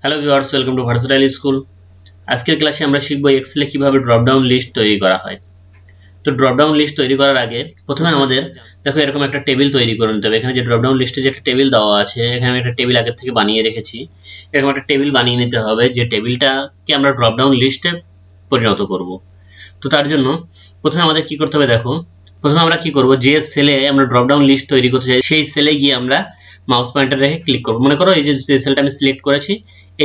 Hello viewers, welcome to versatile school. আজকের ক্লাসে আমরা শিখব এক্সেলে কিভাবে ড্রপ ডাউন লিস্ট তৈরি করা হয়। তো ড্রপ ডাউন লিস্ট তৈরি করার আগে প্রথমে আমাদের দেখো এরকম একটা টেবিল তৈরি করে নিতে হবে। এখানে যে ড্রপ ডাউন লিস্টে যে একটা টেবিল দেওয়া আছে, এখানে আমি একটা টেবিল আগের থেকে বানিয়ে রেখেছি। এরকম একটা টেবিল বানিয়ে নিতে হবে, যে টেবিলটাকে আমরা ড্রপ ডাউন লিস্টে পরিণত করব। তো তার জন্য প্রথমে আমাদের কি করতে হবে, দেখো প্রথমে আমরা কি করব, যে সেলে আমরা ড্রপ ডাউন লিস্ট তৈরি করতে চাই সেই সেলে গিয়ে আমরা মাউস পয়েন্টার রেখে ক্লিক করব। মনে করো এই যে সেলটা আমি সিলেক্ট করেছি,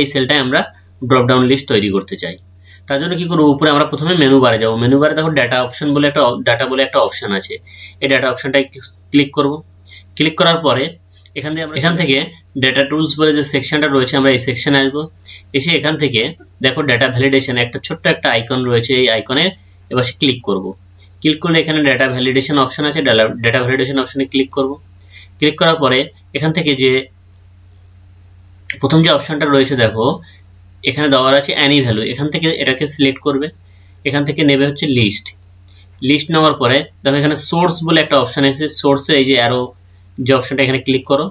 এই সেলটায় আমরা ড্রপ ডাউন লিস্ট তৈরি করতে চাই। তার জন্য কি করব, উপরে আমরা প্রথমে মেনু বারে যাব। মেনু বারে দেখো ডাটা অপশন বলে একটা অপশন আছে। এই ডাটা অপশনটায় ক্লিক করব। ক্লিক করার পরে এখান থেকে ডেটা টুলস বলে যে সেকশনটা রয়েছে, আমরা এই সেকশনে আসবো। এসে এখান থেকে দেখো ডাটা ভ্যালিডেশন একটা ছোট্ট একটা আইকন রয়েছে, এই আইকনে এবার ক্লিক করব। ক্লিক করলে এখানে ডাটা ভ্যালিডেশন অপশন আছে, ডাটা ভ্যালিডেশন অপশনে ক্লিক করব। ক্লিক করার পরে এখান থেকে যে প্রথম যে অপশনটা রয়েছে দেখো, এখানে দেওয়া আছে অ্যানি ভ্যালু। এখান থেকে এটাকে সিলেক্ট করবে, এখান থেকে নেবে হচ্ছে লিস্ট। লিস্ট নেওয়ার পরে দেখো এখানে সোর্স বলে একটা অপশন আছে, সোর্সে এই যে অ্যারো যে অপশনটা, এখানে ক্লিক করো।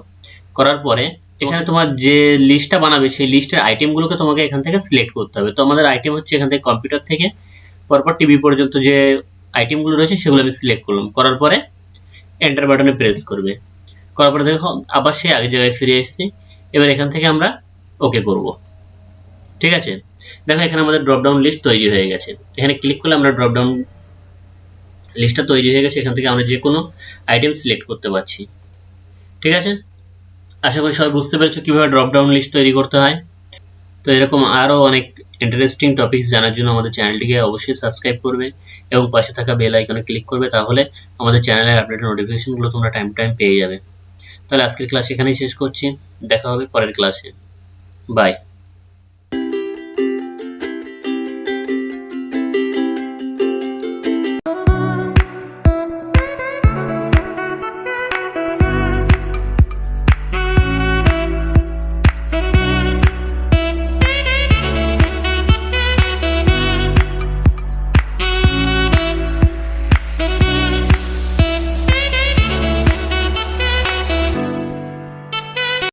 করার পরে এখানে তোমার যে লিস্টটা বানাবে সেই লিস্টের আইটেমগুলোকে তোমাকে এখান থেকে সিলেক্ট করতে হবে। তো আমাদের আইটেম হচ্ছে এখান থেকে কম্পিউটার থেকে পরপর টিভি পর্যন্ত যে আইটেমগুলো রয়েছে সেগুলো আমি সিলেক্ট করলাম। করার পরে এন্টার বাটনে প্রেস করবে। করার পরে দেখো আবার সেই আগের জায়গায় ফিরে এসেছি। এবার এখান থেকে আমরা ওকে করব। ঠিক আছে, দেখো এখানে আমাদের ড্রপ ডাউন লিস্ট তৈরি হয়ে গেছে। এখানে ক্লিক করলে আমরা ড্রপ ডাউন লিস্টটা তৈরি হয়ে গেছে। এখান থেকে আমরা যে কোনো আইটেম সিলেক্ট করতে পারছি। ঠিক আছে, আশা করি সবাই বুঝতে পেরেছো কিভাবে ড্রপ ডাউন লিস্ট তৈরি করতে হয়। তো এরকম আরও অনেক ইন্টারেস্টিং টপিকস জানার জন্য আমাদের চ্যানেলটিকে অবশ্যই সাবস্ক্রাইব করবে এবং পাশে থাকা বেল আইকনে ক্লিক করবে, তাহলে আমাদের চ্যানেলের আপডেটেড নোটিফিকেশনগুলো তোমরা টাইম টু টাইম পেয়ে যাবে। তাহলে আজকের ক্লাস এখানেই শেষ করছি, দেখা হবে পরের ক্লাসে। বাই।